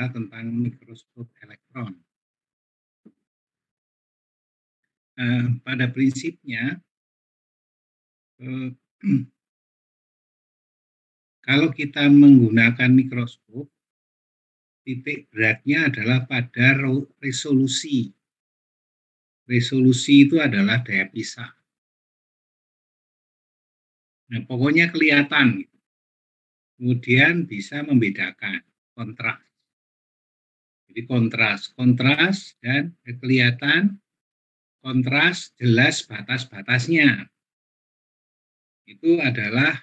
adalah tentang mikroskop elektron. Pada prinsipnya, kalau kita menggunakan mikroskop, titik beratnya adalah pada resolusi. Resolusi itu adalah daya pisah. Nah, pokoknya kelihatan. Kemudian bisa membedakan kontras. Jadi kontras dan kelihatan, kontras jelas batas-batasnya. Itu adalah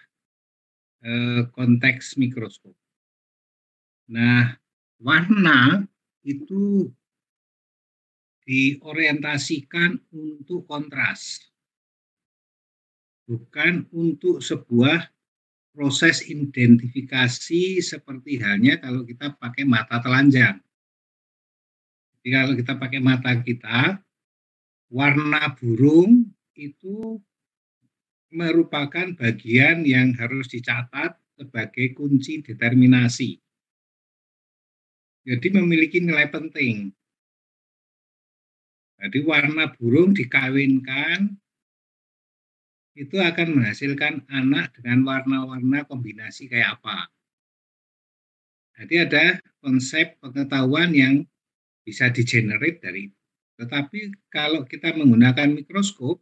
konteks mikroskop. Nah, warna itu diorientasikan untuk kontras, bukan untuk sebuah proses identifikasi seperti halnya kalau kita pakai mata telanjang. Jadi kalau kita pakai mata kita, warna burung itu merupakan bagian yang harus dicatat sebagai kunci determinasi. Jadi memiliki nilai penting. Jadi warna burung dikawinkan itu akan menghasilkan anak dengan warna-warna kombinasi kayak apa. Jadi ada konsep pengetahuan yang bisa di-generate dari itu. Tetapi kalau kita menggunakan mikroskop,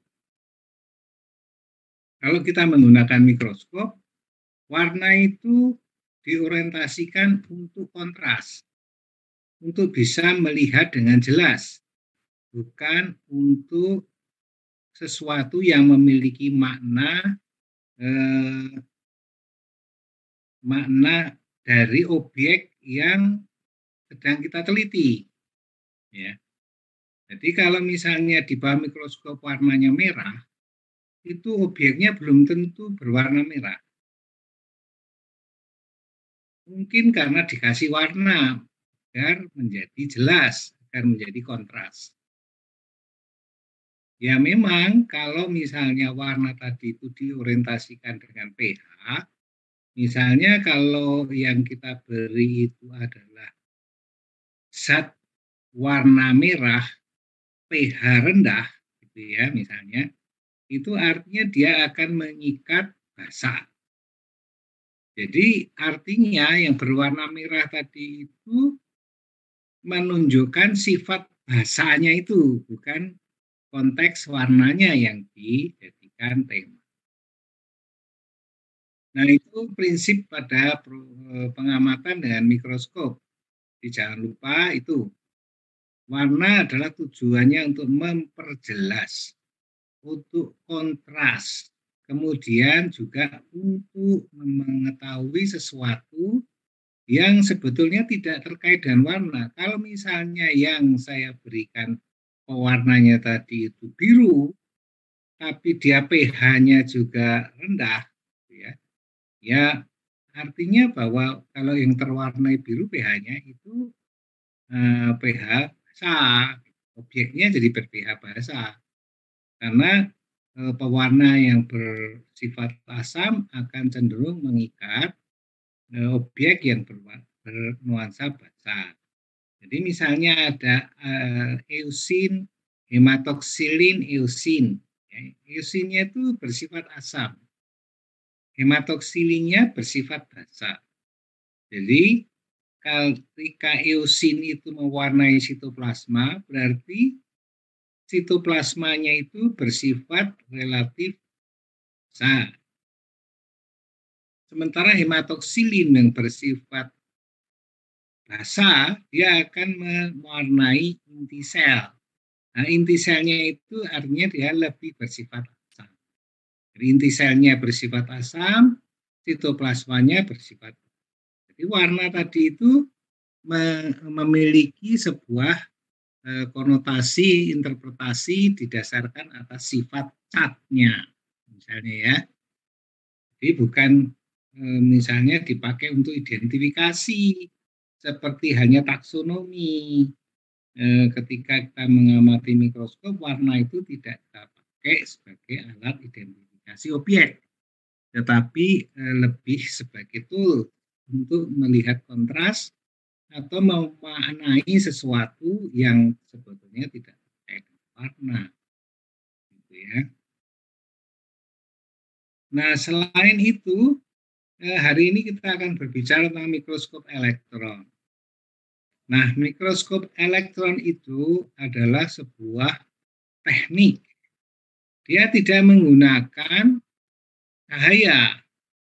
warna itu diorientasikan untuk kontras, untuk bisa melihat dengan jelas, bukan untuk sesuatu yang memiliki makna dari objek yang sedang kita teliti. Ya. Jadi kalau misalnya di bawah mikroskop warnanya merah, itu objeknya belum tentu berwarna merah. Mungkin karena dikasih warna agar menjadi jelas, agar menjadi kontras. Ya memang kalau misalnya warna tadi itu diorientasikan dengan pH, misalnya kalau yang kita beri itu adalah zat warna merah, pH rendah, gitu ya misalnya, itu artinya dia akan mengikat basa. Jadi artinya yang berwarna merah tadi itu menunjukkan sifat basanya itu, bukan konteks warnanya yang dijadikan tema. Nah itu prinsip pada pengamatan dengan mikroskop. Jadi jangan lupa itu, warna adalah tujuannya untuk memperjelas, untuk kontras, kemudian juga untuk mengetahui sesuatu yang sebetulnya tidak terkait dengan warna. Kalau misalnya yang saya berikan pewarnanya tadi itu biru, tapi dia pH-nya juga rendah, ya artinya bahwa kalau yang terwarnai biru pH-nya itu pH basa, objeknya jadi ber-pH basa. Karena pewarna yang bersifat asam akan cenderung mengikat objek yang bernuansa basa. Jadi misalnya ada eusin, hematoksilin, eusin. Eusinnya itu bersifat asam. Hematoksilinnya bersifat basa. Jadi ketika eusin itu mewarnai sitoplasma, berarti sitoplasmanya itu bersifat relatif basa. Sementara hematoksilin yang bersifat basa, dia akan mewarnai inti sel. Nah, inti selnya itu artinya dia lebih bersifat asam. Jadi inti selnya bersifat asam, sitoplasmanya bersifat. Jadi warna tadi itu memiliki sebuah konotasi interpretasi didasarkan atas sifat catnya, misalnya ya. Jadi bukan misalnya dipakai untuk identifikasi seperti hanya taksonomi. Ketika kita mengamati mikroskop, warna itu tidak kita pakai sebagai alat identifikasi objek, tetapi lebih sebagai tool untuk melihat kontras atau memaknai sesuatu yang sebetulnya tidak terkait warna, gitu ya. Nah, selain itu, hari ini kita akan berbicara tentang mikroskop elektron. Nah, mikroskop elektron itu adalah sebuah teknik. Dia tidak menggunakan cahaya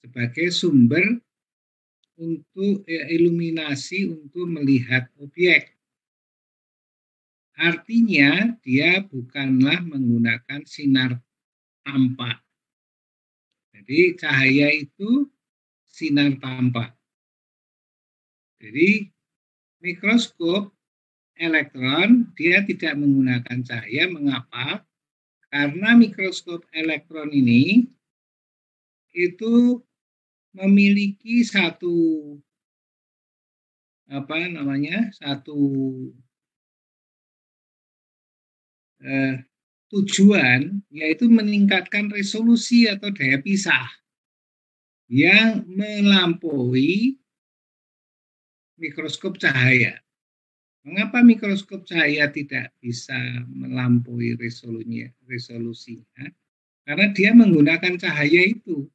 sebagai sumber untuk iluminasi untuk melihat objek. Artinya, dia bukanlah menggunakan sinar tampak. Jadi, cahaya itu sinar tampak. Jadi, mikroskop elektron dia tidak menggunakan cahaya. Mengapa? Karena mikroskop elektron ini itu memiliki satu tujuan, yaitu meningkatkan resolusi atau daya pisah yang melampaui mikroskop cahaya. Mengapa mikroskop cahaya tidak bisa melampaui resolusinya? Karena dia menggunakan cahaya itu.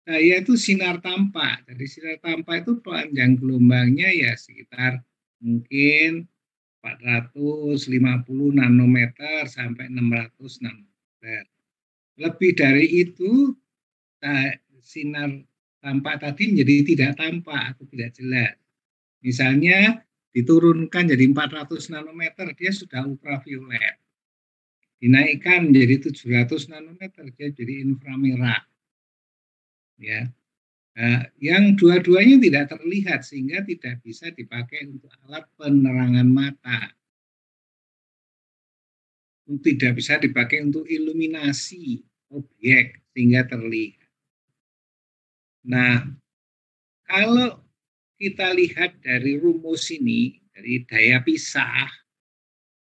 Cahaya itu sinar tampak. Jadi sinar tampak itu panjang gelombangnya ya sekitar mungkin 450 nanometer sampai 600 nanometer. Lebih dari itu, sinar tampak tadi menjadi tidak tampak atau tidak jelas. Misalnya diturunkan jadi 400 nanometer, dia sudah ultraviolet. Dinaikkan menjadi 700 nanometer, dia jadi inframerah. Ya. Nah, yang dua-duanya tidak terlihat sehingga tidak bisa dipakai untuk alat penerangan mata. Tidak bisa dipakai untuk iluminasi objek sehingga terlihat. Nah, kalau kita lihat dari rumus ini, dari daya pisah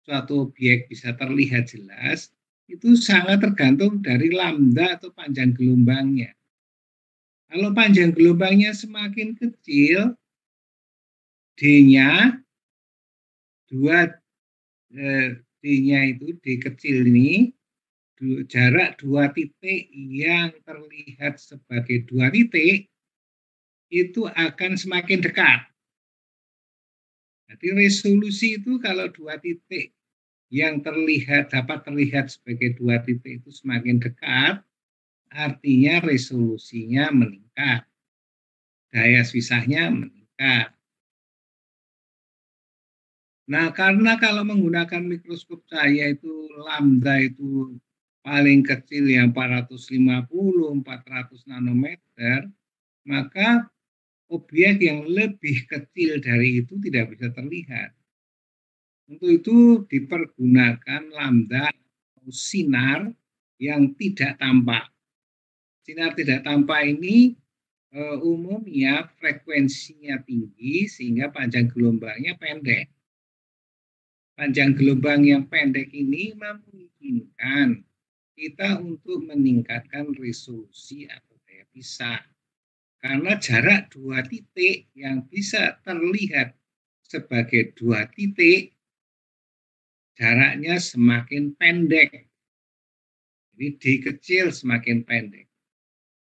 suatu objek bisa terlihat jelas, itu sangat tergantung dari lambda atau panjang gelombangnya. Kalau panjang gelombangnya semakin kecil, D-nya, D-nya itu, D kecil ini, jarak 2 titik yang terlihat sebagai 2 titik, itu akan semakin dekat. Jadi resolusi itu kalau 2 titik yang dapat terlihat sebagai 2 titik itu semakin dekat, artinya resolusinya meningkat, daya pisahnya meningkat. Nah, karena kalau menggunakan mikroskop cahaya itu lambda itu paling kecil yang 450-400 nanometer, maka objek yang lebih kecil dari itu tidak bisa terlihat. Untuk itu dipergunakan lambda atau sinar yang tidak tampak. Sinar tidak tampak ini umumnya frekuensinya tinggi sehingga panjang gelombangnya pendek. Panjang gelombang yang pendek ini memungkinkan kita untuk meningkatkan resolusi atau daya pisah. Karena jarak 2 titik yang bisa terlihat sebagai 2 titik, jaraknya semakin pendek. Jadi D kecil semakin pendek.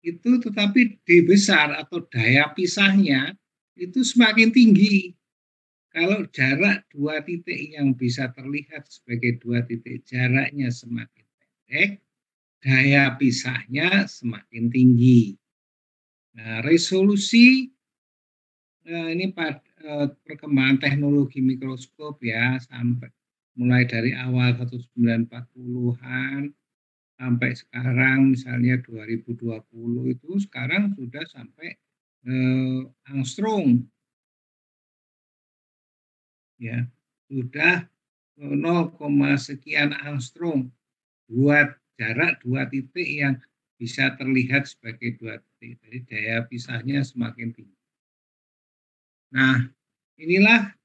Itu tetapi D besar atau daya pisahnya itu semakin tinggi. Kalau jarak 2 titik yang bisa terlihat sebagai 2 titik jaraknya semakin pendek, daya pisahnya semakin tinggi. Nah, resolusi ini perkembangan teknologi mikroskop ya, sampai mulai dari awal 1940-an sampai sekarang misalnya 2020 itu sekarang sudah sampai angstrom. Ya, sudah 0, sekian angstrom buat jarak 2 titik yang bisa terlihat sebagai 2 titik. Jadi daya pisahnya semakin tinggi. Nah, inilah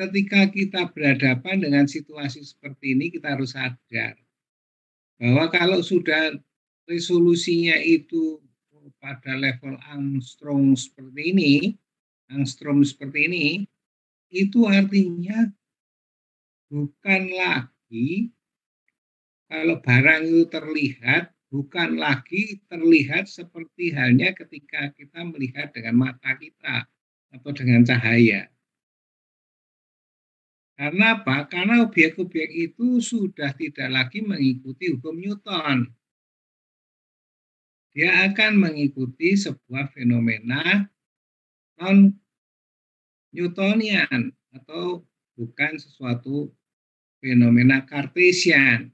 ketika kita berhadapan dengan situasi seperti ini, kita harus sadar bahwa kalau sudah resolusinya itu pada level angstrom seperti ini, itu artinya bukan lagi kalau barang itu terlihat, bukan lagi terlihat seperti halnya ketika kita melihat dengan mata kita atau dengan cahaya. Karena apa? Karena objek-objek itu sudah tidak lagi mengikuti hukum Newton. Dia akan mengikuti sebuah fenomena non-Newtonian atau bukan sesuatu fenomena Cartesian.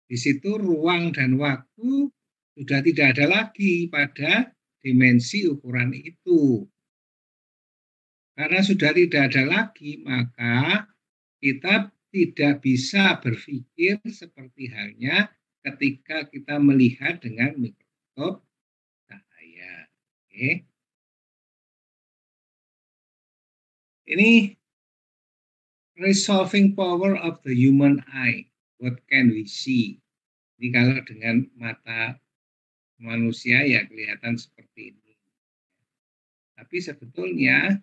Di situ ruang dan waktu sudah tidak ada lagi pada dimensi ukuran itu. Karena sudah tidak ada lagi, maka kita tidak bisa berpikir seperti halnya ketika kita melihat dengan mikroskop cahaya. Oke. Ini resolving power of the human eye. What can we see? Ini kalau dengan mata manusia ya kelihatan seperti ini. Tapi sebetulnya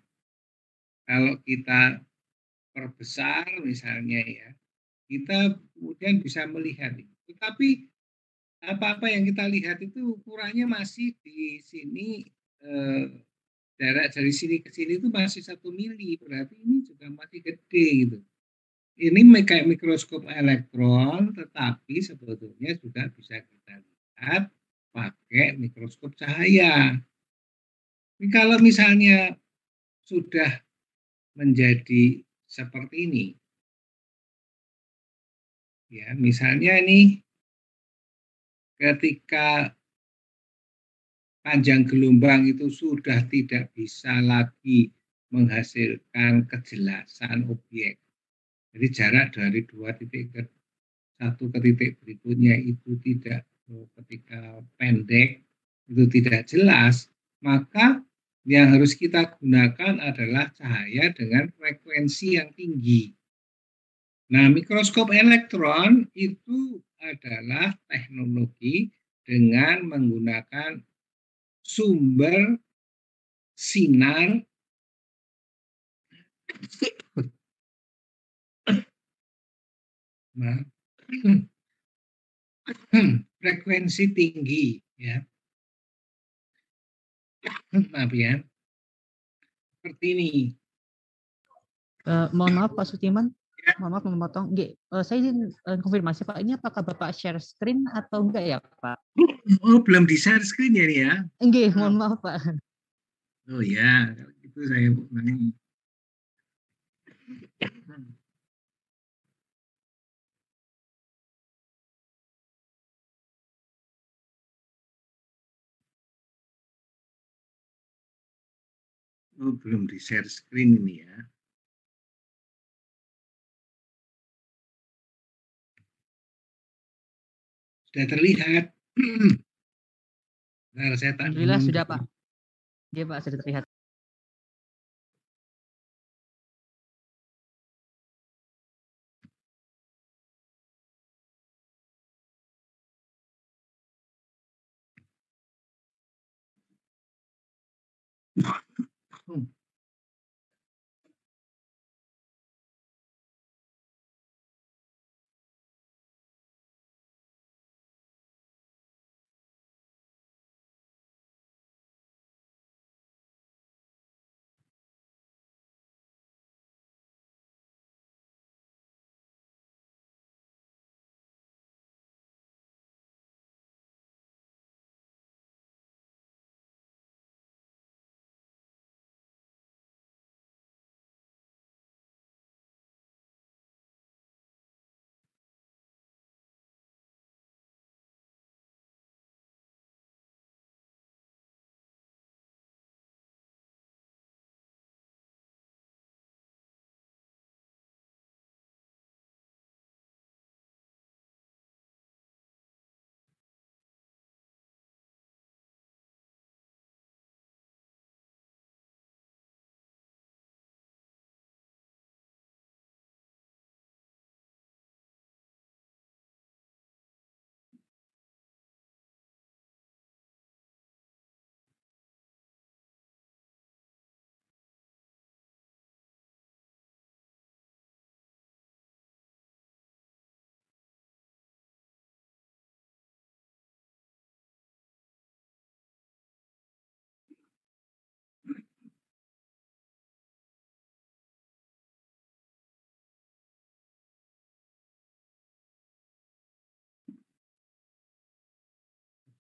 kalau kita perbesar misalnya ya, kita kemudian bisa melihat itu. Tetapi apa-apa yang kita lihat itu ukurannya masih di sini, jarak dari sini ke sini itu masih 1 mili, berarti ini juga masih gede gitu. Ini kayak mikroskop elektron, tetapi sebetulnya juga bisa kita lihat pakai mikroskop cahaya. Ini kalau misalnya sudah menjadi seperti ini, ya misalnya ini ketika panjang gelombang itu sudah tidak bisa lagi menghasilkan kejelasan objek. Jadi jarak dari 2 titik ke 1 titik berikutnya itu tidak, ketika pendek itu tidak jelas, maka yang harus kita gunakan adalah cahaya dengan frekuensi yang tinggi. Nah, mikroskop elektron itu adalah teknologi dengan menggunakan sumber sinar nah, frekuensi tinggi ya. Maaf ya. Seperti ini. Mohon maaf Pak Suciman, Ya. mohon maaf memotong. Saya ingin konfirmasi Pak, ini apakah Bapak share screen atau enggak ya Pak? Oh, belum di share screen ya nih ya? Enggak, mohon maaf Pak. Oh ya, itu saya ulangi. Oh, belum di share screen ini ya. Sudah terlihat. Nah, saya tak Alhamdulillah sudah Pak. Iya Pak, sudah terlihat.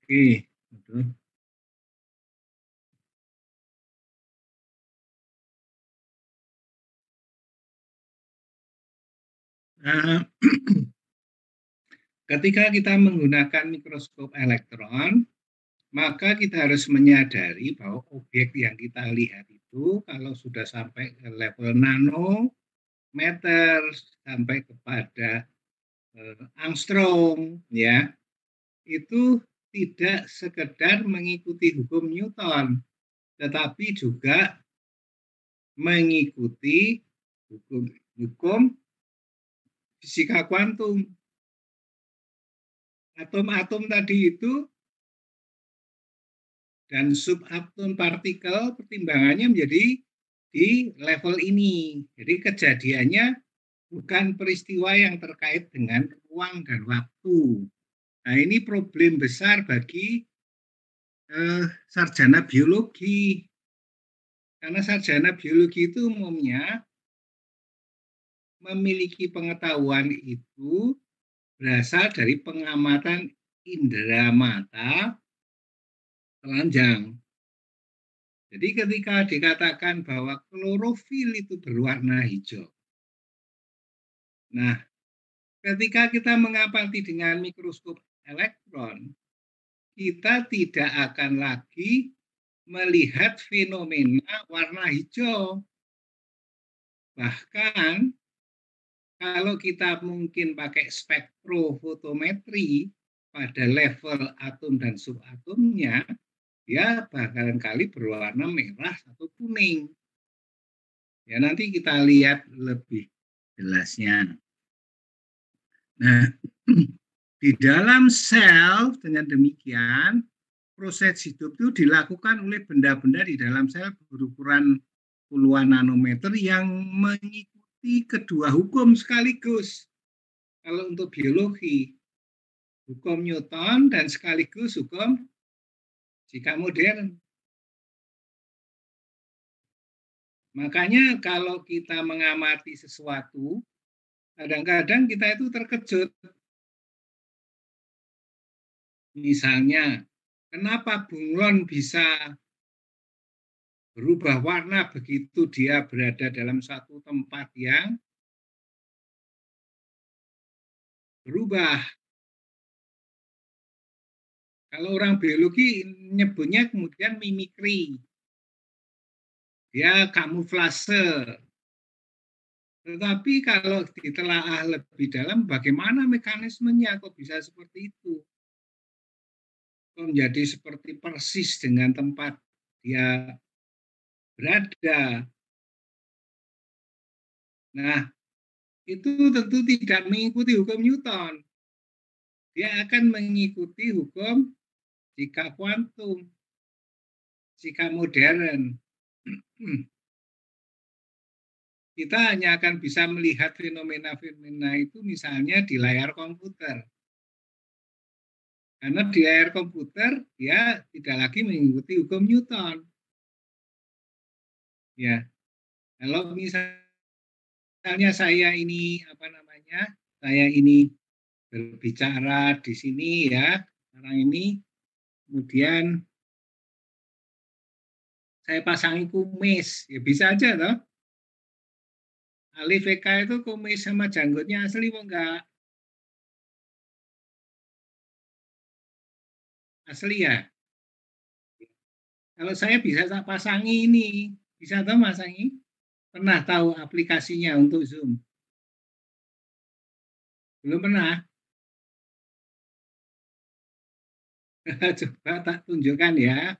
Oke, betul. Nah, ketika kita menggunakan mikroskop elektron, maka kita harus menyadari bahwa objek yang kita lihat itu kalau sudah sampai ke level nanometer sampai kepada angstrom, ya, itu tidak sekedar mengikuti hukum Newton, tetapi juga mengikuti hukum fisika kuantum. Atom-atom tadi itu dan subatom partikel pertimbangannya menjadi di level ini. Jadi kejadiannya bukan peristiwa yang terkait dengan ruang dan waktu. Nah, ini problem besar bagi sarjana biologi. Karena sarjana biologi itu umumnya memiliki pengetahuan itu berasal dari pengamatan indera mata telanjang. Jadi ketika dikatakan bahwa klorofil itu berwarna hijau. Nah, ketika kita mengamati dengan mikroskop elektron, kita tidak akan lagi melihat fenomena warna hijau. Bahkan kalau kita mungkin pakai spektrofotometri pada level atom dan subatomnya, ya barangkali berwarna merah atau kuning. Ya, nanti kita lihat lebih jelasnya. Nah, di dalam sel dengan demikian proses hidup itu dilakukan oleh benda-benda di dalam sel berukuran puluhan nanometer yang mengikuti kedua hukum sekaligus. Kalau untuk biologi, hukum Newton dan sekaligus hukum fisika modern. Makanya kalau kita mengamati sesuatu, kadang-kadang kita itu terkejut. Misalnya, kenapa bunglon bisa berubah warna begitu dia berada dalam satu tempat yang berubah. Kalau orang biologi nyebutnya kemudian mimikri. Dia kamuflase. Tetapi kalau ditelaah lebih dalam, bagaimana mekanismenya kok bisa seperti itu? Kok menjadi seperti persis dengan tempat dia berada. Nah, itu tentu tidak mengikuti hukum Newton. Dia akan mengikuti hukum fisika kuantum, fisika modern. Kita hanya akan bisa melihat fenomena-fenomena itu misalnya di layar komputer. Karena di layar komputer dia tidak lagi mengikuti hukum Newton. Ya, kalau misalnya saya ini saya ini berbicara di sini ya, sekarang ini, kemudian saya pasangi kumis, ya bisa aja toh. Alif VK itu kumis sama janggutnya asli kok enggak? Asli ya. Kalau saya bisa pasangi ini, bisa toh pasangi? Pernah tahu aplikasinya untuk Zoom? Belum pernah? Coba tak tunjukkan ya.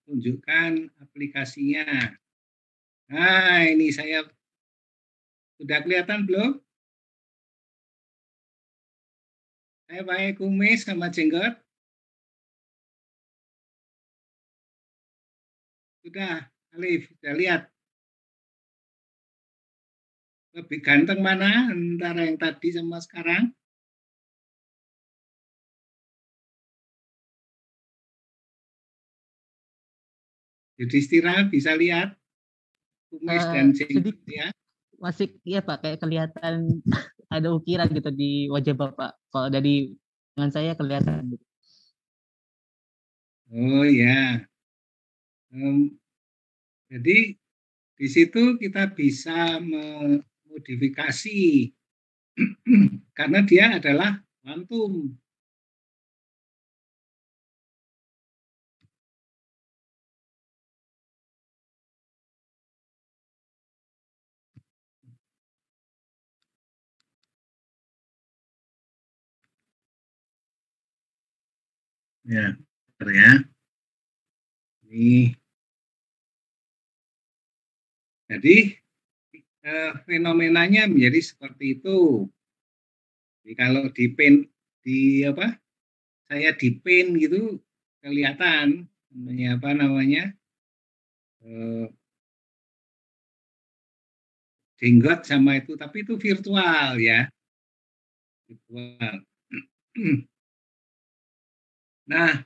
Tunjukkan aplikasinya. Nah, ini saya sudah kelihatan belum? Saya pakai kumis sama jenggot. Sudah, Alif, sudah lihat. Lebih ganteng mana antara yang tadi sama sekarang? Jadi istirahat bisa lihat. kumis dan jenggot sedikit ya. masih ya Pak, kayak kelihatan ada ukiran gitu di wajah Bapak. Kalau dari dengan saya kelihatan gitu. Oh ya. Jadi di situ kita bisa memodifikasi karena dia adalah kuantum. Ya, benar ya. Ini jadi fenomenanya menjadi seperti itu. Jadi kalau di pen di apa? Saya di pen gitu kelihatan namanya eh, jenggot sama itu, tapi itu virtual ya, virtual. Nah,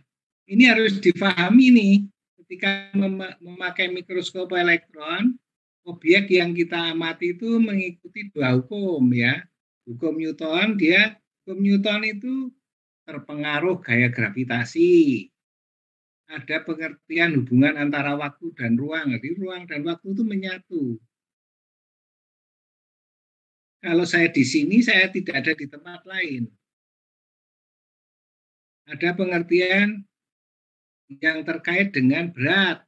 ini harus difahami nih, ketika memakai mikroskop elektron, objek yang kita amati itu mengikuti dua hukum ya. Hukum Newton, hukum Newton itu terpengaruh gaya gravitasi. Ada pengertian hubungan antara waktu dan ruang. Jadi ruang dan waktu itu menyatu. Kalau saya di sini, saya tidak ada di tempat lain. Ada pengertian yang terkait dengan berat,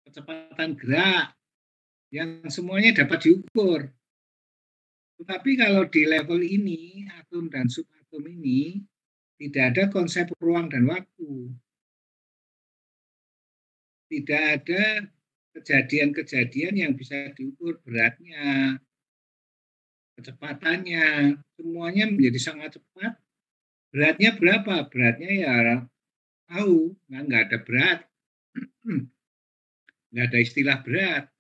kecepatan gerak, yang semuanya dapat diukur. Tetapi kalau di level ini, atom dan subatom ini, tidak ada konsep ruang dan waktu. Tidak ada kejadian-kejadian yang bisa diukur beratnya, kecepatannya, semuanya menjadi sangat cepat. Beratnya berapa? Beratnya ya tahu, nggak ada berat, nggak ada istilah berat,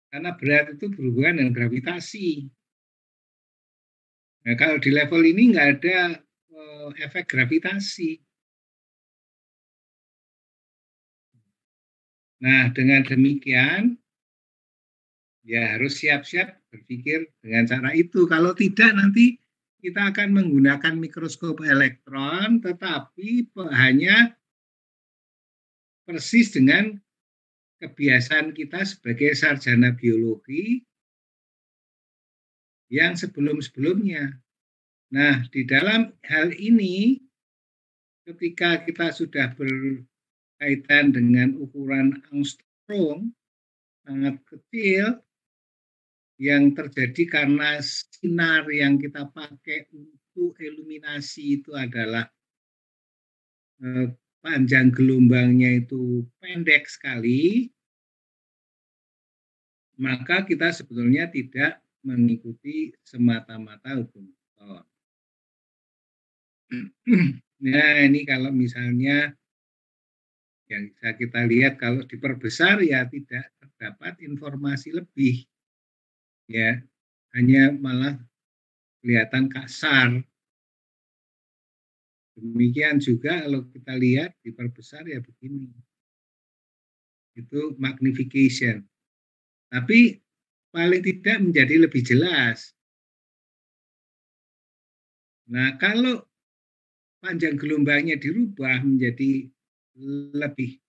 karena berat itu berhubungan dengan gravitasi. Nah, kalau di level ini nggak ada efek gravitasi. Nah, dengan demikian, ya harus siap-siap berpikir dengan cara itu. Kalau tidak, nanti kita akan menggunakan mikroskop elektron, tetapi hanya persis dengan kebiasaan kita sebagai sarjana biologi yang sebelum-sebelumnya. Nah, di dalam hal ini, ketika kita sudah berkaitan dengan ukuran angstrom sangat kecil, yang terjadi karena sinar yang kita pakai untuk iluminasi itu adalah panjang gelombangnya itu pendek sekali, maka kita sebetulnya tidak mengikuti semata-mata hukum Newton. Nah, ini kalau misalnya yang bisa kita lihat kalau diperbesar ya tidak terdapat informasi lebih, ya hanya malah kelihatan kasar. Demikian juga kalau kita lihat diperbesar ya begini, itu magnification. Tapi paling tidak menjadi lebih jelas. Nah, kalau panjang gelombangnya dirubah menjadi lebih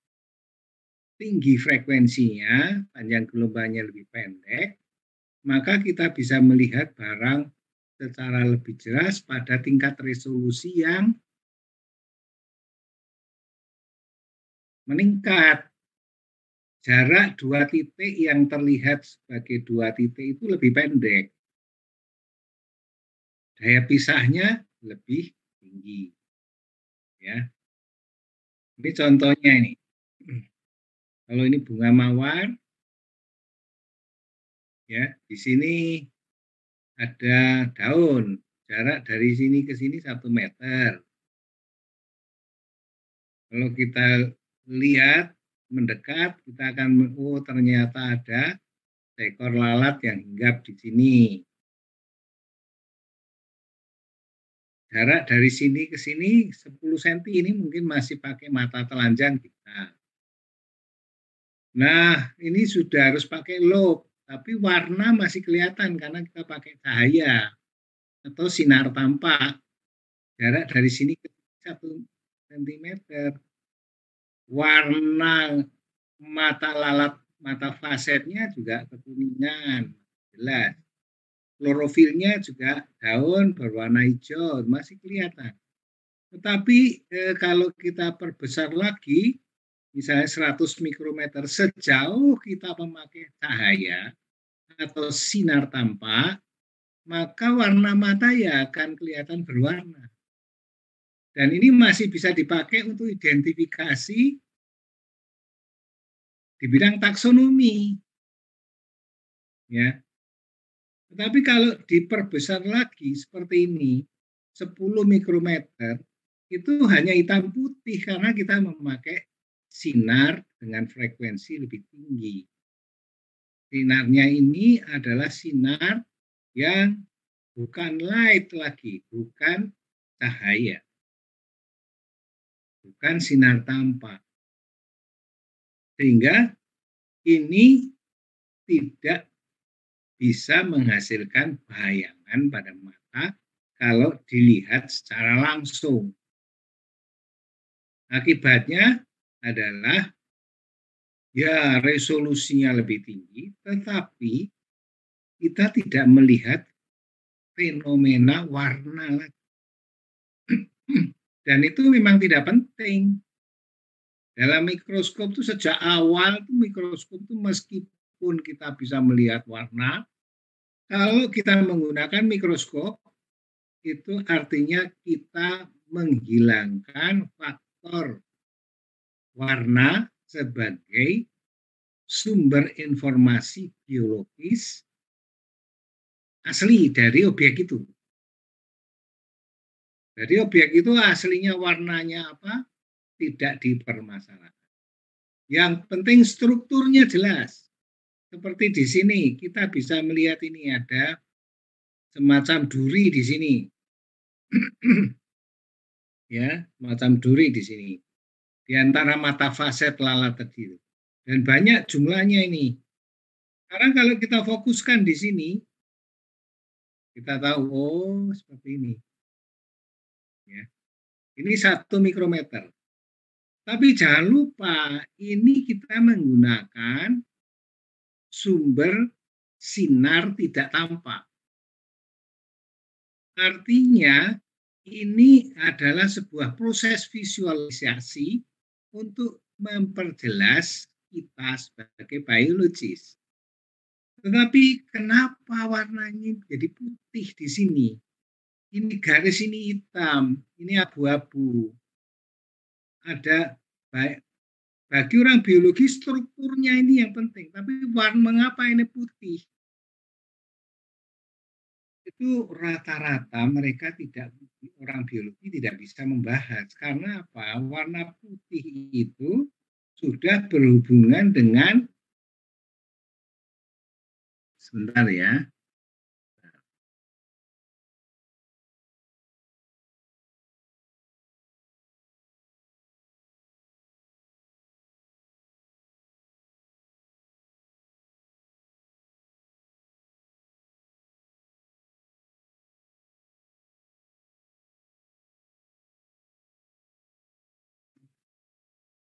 tinggi frekuensinya, panjang gelombangnya lebih pendek, maka kita bisa melihat barang secara lebih jelas pada tingkat resolusi yang meningkat. Jarak dua titik yang terlihat sebagai dua titik itu lebih pendek. Daya pisahnya lebih tinggi. Ya. Ini contohnya ini. Kalau ini bunga mawar, ya di sini ada daun. Jarak dari sini ke sini 1 meter. Kalau kita lihat mendekat, kita akan ternyata ada seekor lalat yang hinggap di sini. Jarak dari sini ke sini 10 cm ini mungkin masih pakai mata telanjang kita. Nah, ini sudah harus pakai loop, tapi warna masih kelihatan karena kita pakai cahaya atau sinar tampak. Jarak dari sini ke 1 cm. Warna mata lalat, mata fasetnya juga kekuningan, jelas. Klorofilnya juga daun berwarna hijau, masih kelihatan. Tetapi kalau kita perbesar lagi, misalnya 100 mikrometer, sejauh kita memakai cahaya atau sinar tampak, maka warna mata ya akan kelihatan berwarna. Dan ini masih bisa dipakai untuk identifikasi di bidang taksonomi. Ya. Tetapi kalau diperbesar lagi seperti ini, 10 mikrometer, itu hanya hitam putih karena kita memakai sinar dengan frekuensi lebih tinggi. Sinarnya ini adalah sinar yang bukan light lagi, bukan cahaya, bukan sinar tampak. Sehingga ini tidak bisa menghasilkan bayangan pada mata kalau dilihat secara langsung. Akibatnya adalah ya resolusinya lebih tinggi, tetapi kita tidak melihat fenomena warna lagi. Dan itu memang tidak penting. Dalam mikroskop itu sejak awal itu mikroskop itu meskipun kita bisa melihat warna, kalau kita menggunakan mikroskop itu artinya kita menghilangkan faktor warna sebagai sumber informasi biologis asli dari objek itu. Jadi objek itu aslinya warnanya apa? Tidak dipermasalahkan. Yang penting strukturnya jelas. Seperti di sini, kita bisa melihat ini ada semacam duri di sini. Ya, semacam duri di sini. Di antara mata faset lalat tadi. Dan banyak jumlahnya ini. Karena kalau kita fokuskan di sini, kita tahu, oh seperti ini. Ya. Ini 1 mikrometer. Tapi jangan lupa, ini kita menggunakan sumber sinar tidak tampak. Artinya, ini adalah sebuah proses visualisasi untuk memperjelas kita sebagai biologis. Tetapi kenapa warnanya jadi putih di sini? Ini garis ini hitam, ini abu-abu. Ada baik bagi orang biologi strukturnya ini yang penting, tapi warna mengapa ini putih? Itu rata-rata mereka tidak, orang biologi tidak bisa membahas karena apa? Warna putih itu sudah berhubungan dengan, sebentar ya.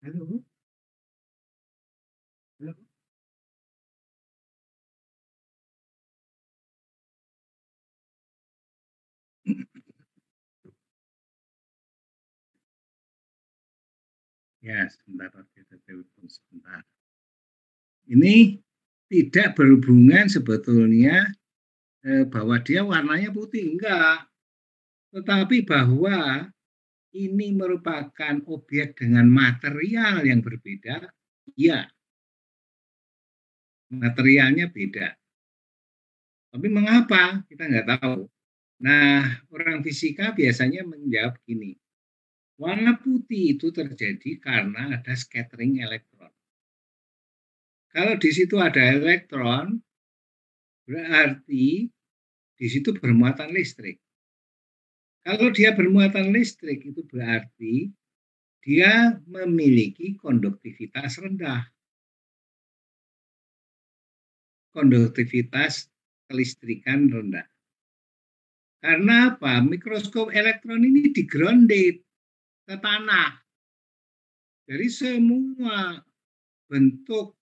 Halo, halo. Ya, sebentar, kita telepon sebentar. Ini tidak berhubungan sebetulnya bahwa dia warnanya putih, enggak. Tetapi bahwa ini merupakan objek dengan material yang berbeda, ya, materialnya beda. Tapi mengapa? Kita nggak tahu. Nah, orang fisika biasanya menjawab gini, warna putih itu terjadi karena ada scattering elektron. Kalau di situ ada elektron, berarti di situ bermuatan listrik. Kalau dia bermuatan listrik, itu berarti dia memiliki konduktivitas rendah. konduktivitas kelistrikan rendah. Karena apa? Mikroskop elektron ini di-grounded ke tanah. Jadi semua bentuk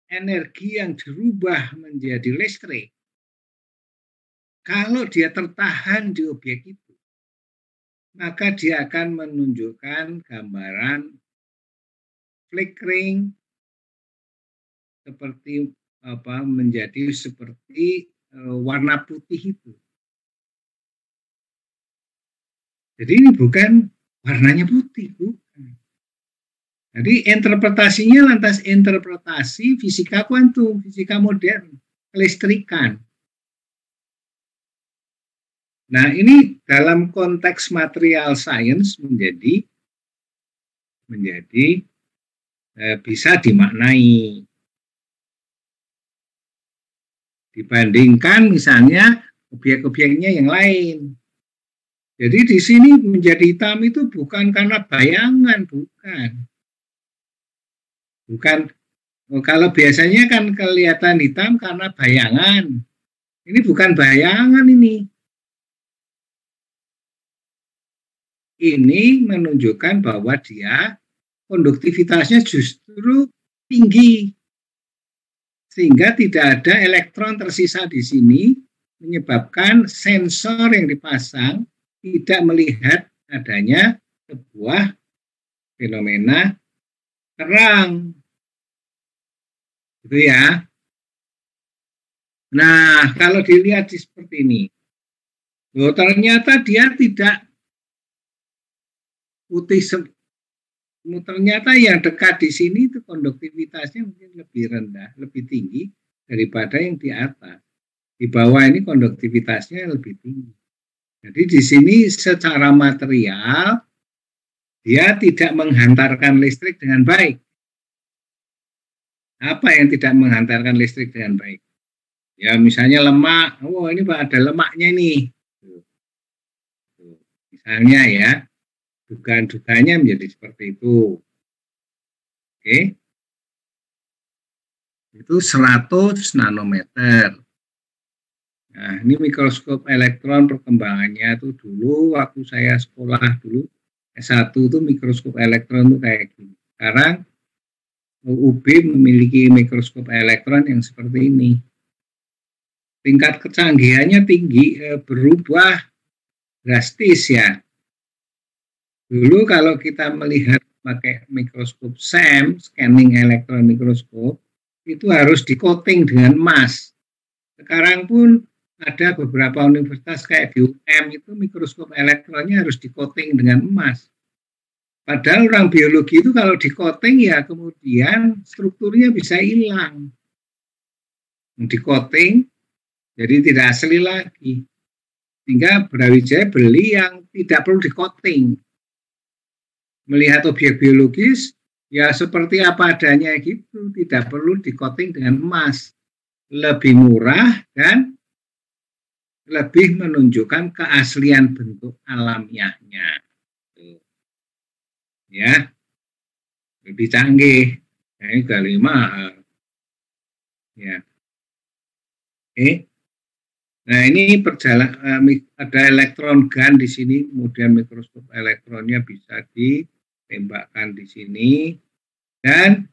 energi yang dirubah menjadi listrik, kalau dia tertahan di objek itu, maka dia akan menunjukkan gambaran flickering seperti menjadi seperti warna putih itu. Jadi ini bukan warnanya putih, bukan. Jadi interpretasinya lantas interpretasi fisika kuantum, fisika modern, kelistrikan. Nah, ini dalam konteks material science menjadi bisa dimaknai. Dibandingkan misalnya objek-objeknya yang lain. Jadi di sini menjadi hitam itu bukan karena bayangan, bukan. Kalau biasanya kan kelihatan hitam karena bayangan. Ini bukan bayangan ini. Ini menunjukkan bahwa dia konduktivitasnya justru tinggi. Sehingga tidak ada elektron tersisa di sini, menyebabkan sensor yang dipasang tidak melihat adanya sebuah fenomena terang. Gitu ya. Nah, kalau dilihat seperti ini, ternyata dia tidak putih. Ternyata yang dekat di sini itu konduktivitasnya mungkin lebih rendah, lebih tinggi daripada yang di atas. Di bawah ini konduktivitasnya lebih tinggi. Jadi di sini secara material dia tidak menghantarkan listrik dengan baik. Apa yang tidak menghantarkan listrik dengan baik? Ya misalnya lemak, ini ada lemaknya nih. Misalnya ya, dugaan-dugaannya menjadi seperti itu. Oke. Itu 100 nanometer. Nah, ini mikroskop elektron perkembangannya itu dulu waktu saya sekolah dulu S1 itu mikroskop elektron itu kayak gini. Sekarang UB memiliki mikroskop elektron yang seperti ini. Tingkat kecanggihannya tinggi, berubah drastis ya. Dulu kalau kita melihat pakai mikroskop SEM, scanning electron microscope, itu harus di-coating dengan emas. Sekarang pun ada beberapa universitas kayak di UM itu mikroskop elektronnya harus di-coating dengan emas. Padahal orang biologi itu kalau di-coating ya kemudian strukturnya bisa hilang. Di-coating jadi tidak asli lagi. Sehingga Brawijaya beli yang tidak perlu di-coating. Melihat objek biologis ya seperti apa adanya gitu, tidak perlu di-coating dengan emas. Lebih murah dan lebih menunjukkan keaslian bentuk alamiahnya. Ya, lebih canggih. Ini juga lebih mahal. Ya. Oke. Nah, ini ada elektron gun di sini, kemudian mikroskop elektronnya bisa ditembakkan di sini. Dan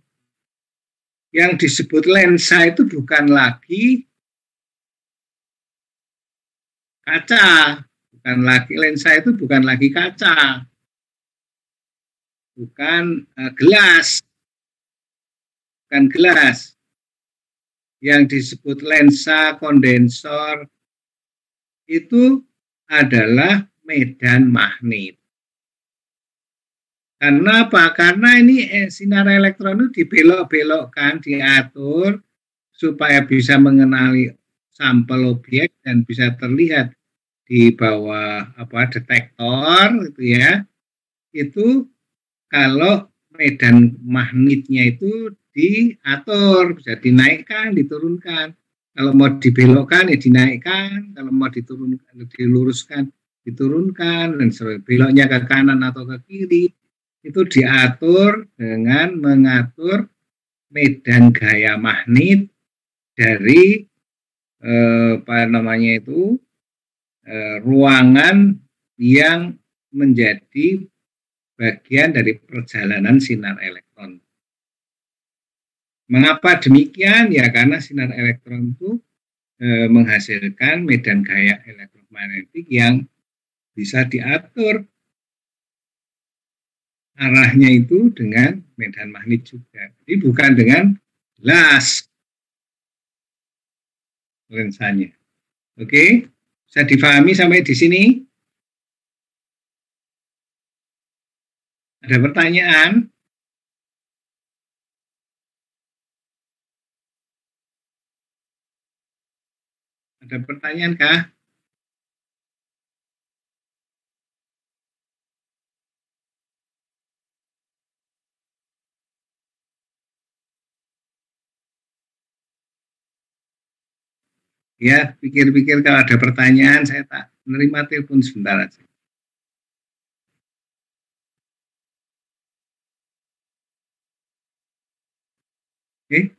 yang disebut lensa itu bukan lagi kaca, lensa itu bukan lagi kaca, bukan gelas. Yang disebut lensa kondensor itu adalah medan magnet. Karena apa? Karena ini sinar elektron itu dibelok-belokkan, diatur supaya bisa mengenali sampel objek dan bisa terlihat di bawah detektor gitu ya. Itu kalau medan magnetnya itu diatur, bisa dinaikkan, diturunkan. Kalau mau dibelokkan ya dinaikkan, kalau mau diturunkan, diluruskan, diturunkan, dan beloknya ke kanan atau ke kiri itu diatur dengan mengatur medan gaya magnet dari ruangan yang menjadi bagian dari perjalanan sinar elektron. Mengapa demikian? Ya karena sinar elektron itu menghasilkan medan gaya elektromagnetik yang bisa diatur arahnya itu dengan medan magnet juga. Jadi bukan dengan gelas lensanya. Oke, bisa difahami sampai di sini? Ada pertanyaan? Ada pertanyaan kah? Ya, pikir-pikir kalau ada pertanyaan saya tak menerima telepon sebentar aja. Oke.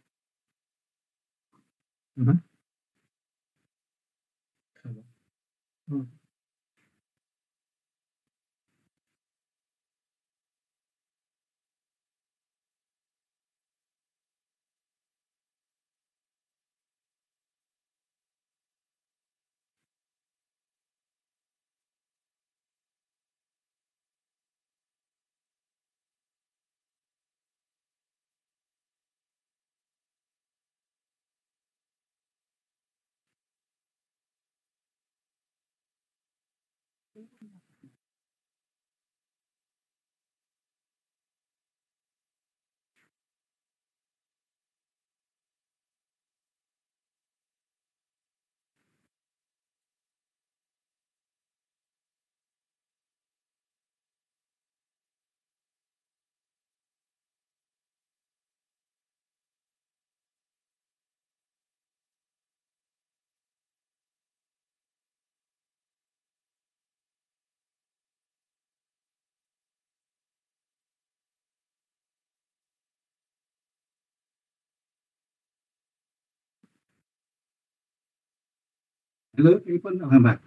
Halo, telepon Mbak.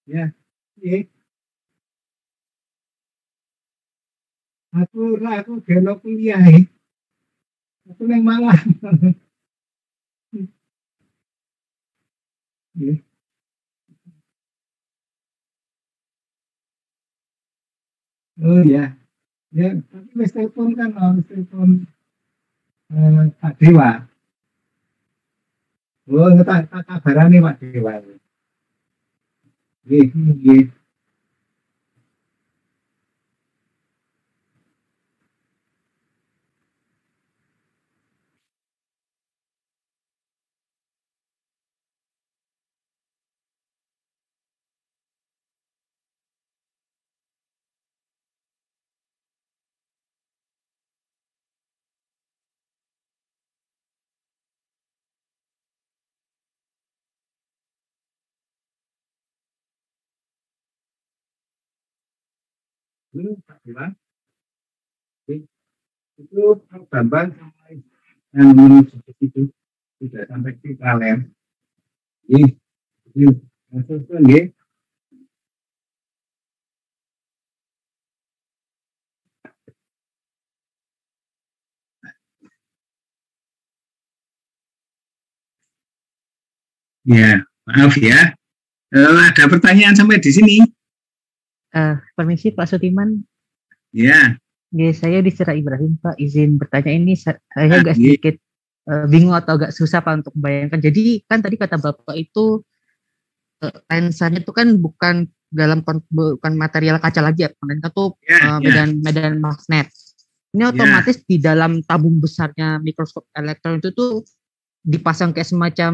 Ya, iya. Aku gelo kuliah Aku neng Malang. Ya. Oh ya, ya. Tapi wis telepon kan, wis telepon Pak Dewa. Oh, tak kabarane Pak Dewa. Nggih, nggih. Dulu Pak Dewa, itu Pak Bambang sama yang menuju ke situ sudah sampai di Kalen. Nggih, nggih. Maksud nggih. Ya, maaf ya. Ada pertanyaan sampai di sini? Permisi Pak Sutiman. Ya. Saya Disra Ibrahim Pak, izin bertanya ini saya agak sedikit bingung atau agak susah Pak untuk membayangkan. Jadi kan tadi kata Bapak itu lensanya itu kan bukan bukan material kaca lagi ya, melainkan tuh medan magnet. Ini otomatis di dalam tabung besarnya mikroskop elektron itu tuh dipasang kayak semacam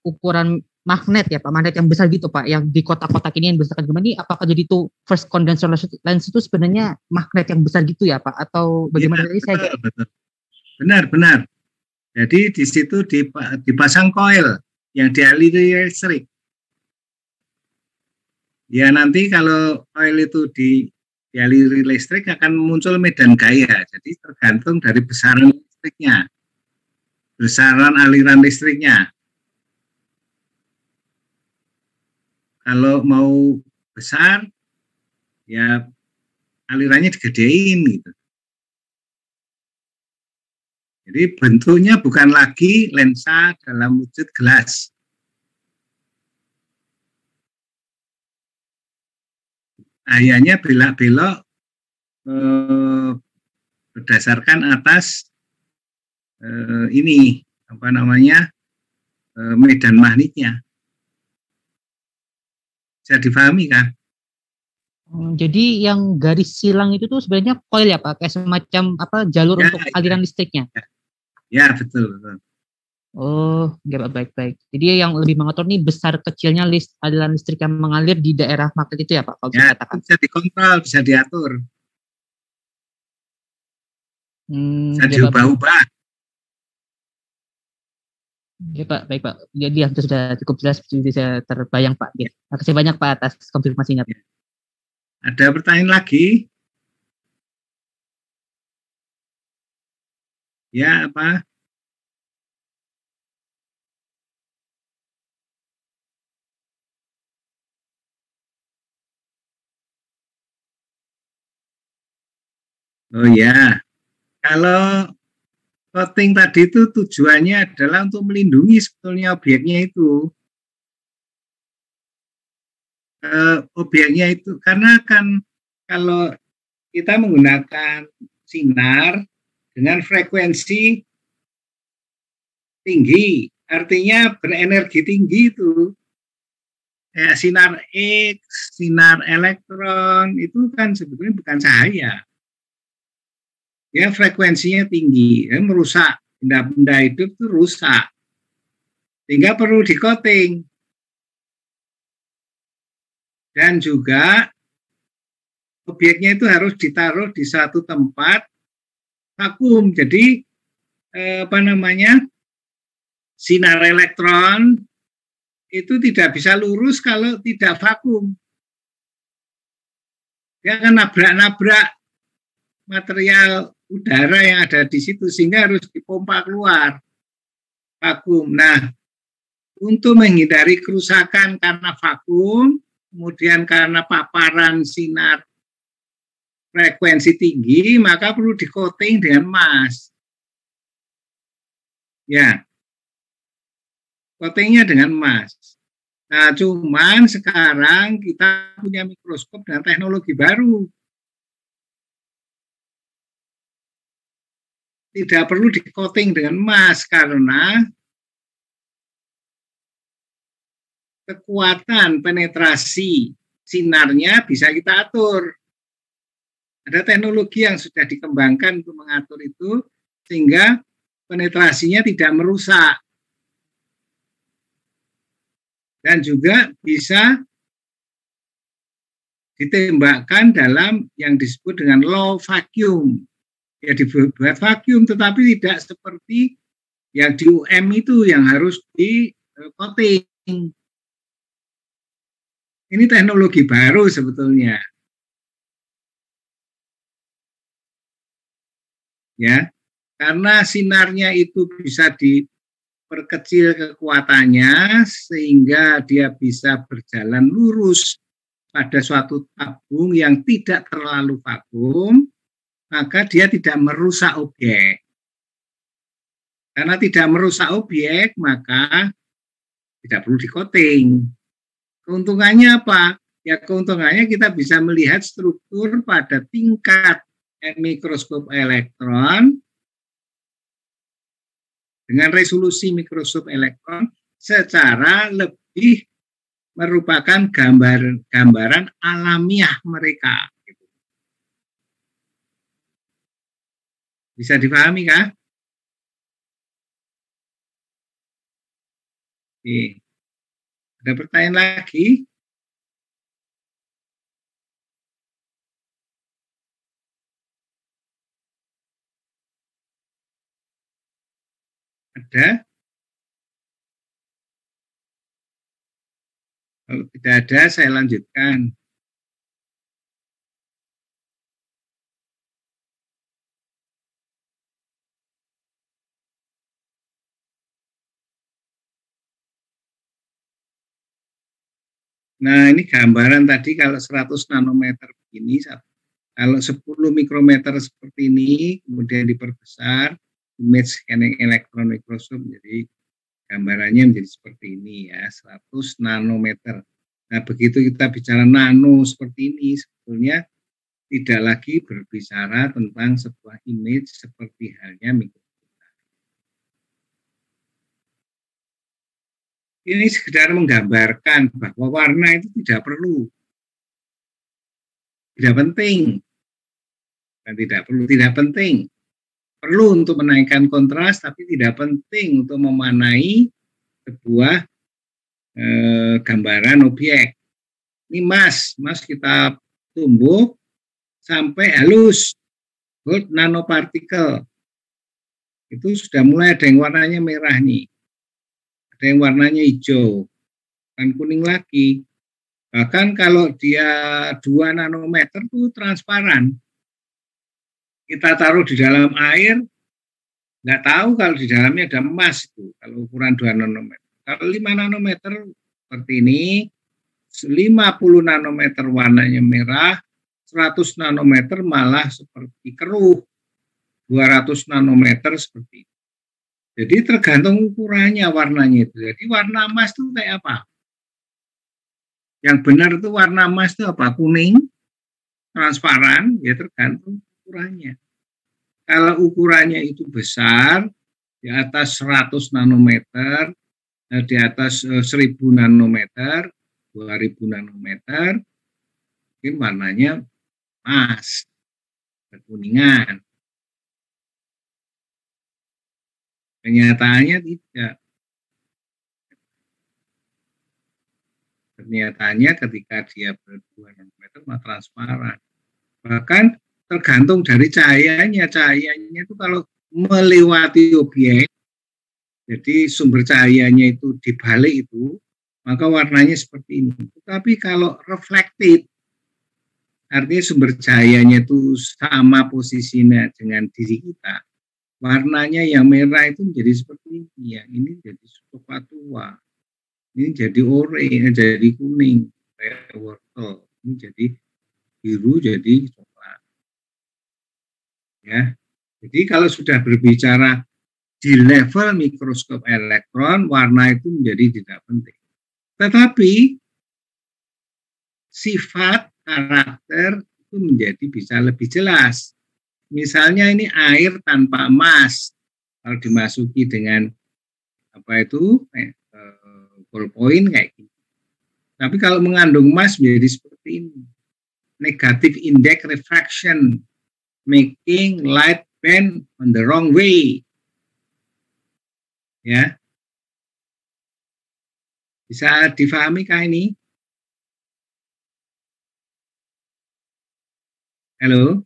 ukuran magnet ya Pak, magnet yang besar gitu Pak, yang di kotak-kotak ini yang besar gimana ini, apakah jadi itu first condenser lens itu sebenarnya magnet yang besar gitu ya Pak, atau bagaimana? Ya, benar. Jadi di situ dipasang koil yang dialiri listrik. Ya nanti kalau koil itu dialiri listrik akan muncul medan gaya, jadi tergantung dari besaran listriknya. besaran aliran listriknya. Kalau mau besar, ya alirannya digedein gitu. Jadi bentuknya bukan lagi lensa dalam wujud gelas. Cahayanya belak-belok berdasarkan atas ini apa namanya medan magnetnya. Bisa dipahami kan? Jadi yang garis silang itu tuh sebenarnya coil ya Pak, kayak semacam apa jalur Ya, untuk aliran listriknya. ya betul, betul. Oh, ya Pak, baik-baik. Jadi yang lebih mengatur nih besar kecilnya aliran listrik yang mengalir di daerah magnet itu ya Pak, kalau bisa Ya, katakan. bisa dikontrol, bisa diatur, bisa Ya Pak, baik. diubah-ubah. Ya Pak, baik Pak. Jadi itu sudah cukup jelas, bisa terbayang Pak. Ya. Terima kasih banyak Pak atas konfirmasinya. Ya. Ada pertanyaan lagi? Ya, apa? Oh ya, kalau coating tadi itu tujuannya adalah untuk melindungi sebetulnya objeknya itu. Objeknya itu karena kan kalau kita menggunakan sinar dengan frekuensi tinggi, artinya berenergi tinggi itu. Sinar X, sinar elektron itu kan sebetulnya bukan cahaya. Ya frekuensinya tinggi, merusak benda-benda hidup itu rusak. Sehingga perlu di-coating. Dan juga objeknya itu harus ditaruh di satu tempat vakum. Jadi apa namanya? Sinar elektron itu tidak bisa lurus kalau tidak vakum. Dia akan nabrak-nabrak material udara yang ada di situ sehingga harus dipompa keluar vakum. Nah, untuk menghindari kerusakan karena vakum, kemudian karena paparan sinar frekuensi tinggi, maka perlu di-coating dengan emas. Ya, coatingnya dengan emas. Nah, cuman sekarang kita punya mikroskop dengan teknologi baru. Tidak perlu di-coating dengan emas karena kekuatan penetrasi sinarnya bisa kita atur. Ada teknologi yang sudah dikembangkan untuk mengatur itu sehingga penetrasinya tidak merusak. Dan juga bisa ditembakkan dalam yang disebut dengan low vacuum. Ya dibuat vacuum tetapi tidak seperti yang di UM itu yang harus di coating. Ini teknologi baru sebetulnya. Ya, karena sinarnya itu bisa diperkecil kekuatannya sehingga dia bisa berjalan lurus pada suatu tabung yang tidak terlalu vakum, maka dia tidak merusak objek. Karena tidak merusak objek, maka tidak perlu di-coating. Keuntungannya apa? Ya keuntungannya kita bisa melihat struktur pada tingkat mikroskop elektron dengan resolusi mikroskop elektron secara lebih merupakan gambaran alamiah mereka. Bisa dipahami kah? Oke. Ada pertanyaan lagi? Ada? Kalau tidak ada, saya lanjutkan. Nah, ini gambaran tadi kalau 100 nanometer begini, kalau 10 mikrometer seperti ini, kemudian diperbesar, image scanning electron microscope, jadi gambarannya menjadi seperti ini ya, 100 nanometer. Nah, begitu kita bicara nano seperti ini, sebetulnya tidak lagi berbicara tentang sebuah image seperti halnya mikroskop. Ini sekedar menggambarkan bahwa warna itu tidak perlu, tidak penting, dan tidak penting. Perlu untuk menaikkan kontras, tapi tidak penting untuk memanai sebuah gambaran objek. Ini mas kita tumbuh sampai halus, gold nanopartikel. Itu sudah mulai ada yang warnanya merah nih. Ada yang warnanya hijau, dan kuning lagi. Bahkan kalau dia 2 nanometer itu transparan. Kita taruh di dalam air, nggak tahu kalau di dalamnya ada emas itu, kalau ukuran 2 nanometer. Kalau 5 nanometer seperti ini, 50 nanometer warnanya merah, 100 nanometer malah seperti keruh, 200 nanometer seperti itu. Jadi tergantung ukurannya warnanya itu. Jadi warna emas itu kayak apa? Yang benar itu warna emas itu apa? Kuning, transparan, ya tergantung ukurannya. Kalau ukurannya itu besar, di atas 100 nanometer, di atas 1000 nanometer, 2000 nanometer, mungkin warnanya emas, kekuningan. Kenyataannya tidak. Kenyataannya ketika dia ber-2 nanometer maka transparan. Bahkan tergantung dari cahayanya. Cahayanya itu kalau melewati objek, jadi sumber cahayanya itu dibalik itu, maka warnanya seperti ini. Tetapi kalau reflected, artinya sumber cahayanya itu sama posisinya dengan diri kita, warnanya yang merah itu menjadi seperti ini, ya ini jadi coklat tua, ini jadi oranye, jadi kuning, kayak wortel, ini jadi biru, jadi coklat. Ya, jadi kalau sudah berbicara di level mikroskop elektron, warna itu menjadi tidak penting. Tetapi sifat karakter itu menjadi bisa lebih jelas. Misalnya ini air tanpa emas, kalau dimasuki dengan apa itu ballpoint kayak gitu. Tapi kalau mengandung emas menjadi seperti ini. Negative index refraction, making light bend on the wrong way. Ya, bisa difahami kah ini? Halo?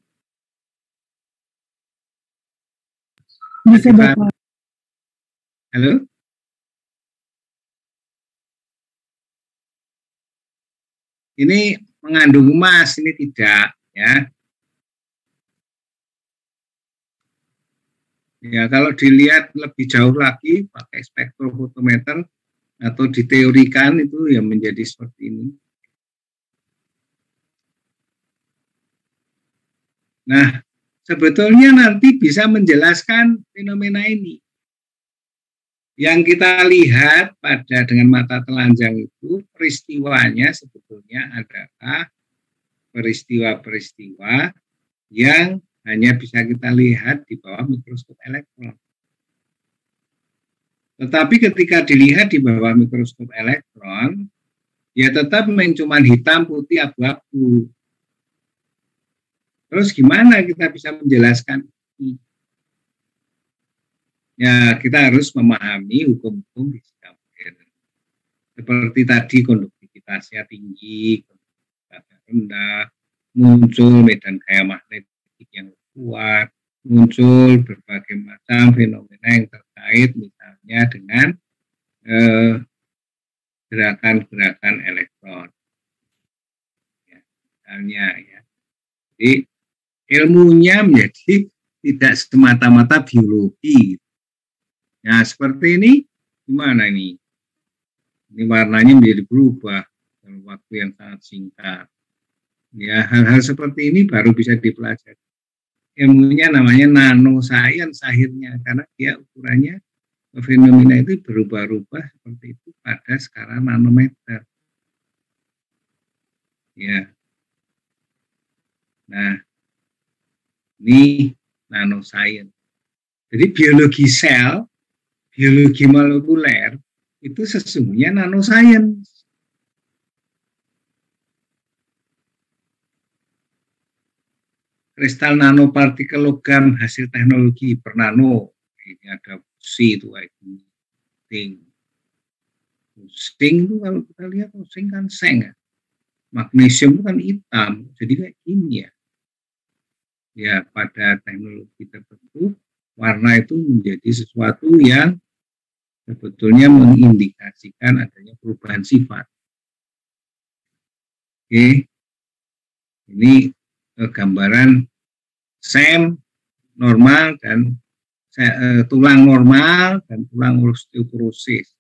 Bisa Bapak. Halo? Ini mengandung emas, ini tidak, ya. Ya, kalau dilihat lebih jauh lagi pakai spektrofotometer atau diteorikan itu ya menjadi seperti ini. Nah, sebetulnya nanti bisa menjelaskan fenomena ini. Yang kita lihat pada dengan mata telanjang itu peristiwanya sebetulnya adalah peristiwa-peristiwa yang hanya bisa kita lihat di bawah mikroskop elektron. Tetapi ketika dilihat di bawah mikroskop elektron, ya tetap cuma hitam, putih, abu-abu. Terus gimana kita bisa menjelaskan ini? Ya, kita harus memahami hukum-hukum fisika modern. Seperti tadi konduktivitasnya tinggi, konduktivitasnya rendah, muncul medan gaya magnetik yang kuat, muncul berbagai macam fenomena yang terkait misalnya dengan gerakan-gerakan elektron. Ya, misalnya ya. Jadi ilmunya menjadi tidak semata-mata biologi. Nah, seperti ini, gimana ini? Ini warnanya menjadi berubah. dalam waktu yang sangat singkat. Ya, hal-hal seperti ini baru bisa dipelajari. Ilmunya namanya nanoscience akhirnya, karena dia ukurannya fenomena itu berubah-ubah seperti itu pada skala nanometer. Ya. Nah, ini nanoscience. Jadi biologi sel, biologi molekuler itu sesungguhnya nanoscience. Kristal nanopartikel logam hasil teknologi bernano. Ini ada fusi itu kayak gini. Seng itu kalau kita lihat seng kan seng ya. Magnesium itu kan hitam, jadi kayak gini ya. Ya, pada teknologi tertentu warna itu menjadi sesuatu yang sebetulnya mengindikasikan adanya perubahan sifat. Oke. Ini gambaran sel normal dan tulang normal dan tulang osteoporosis.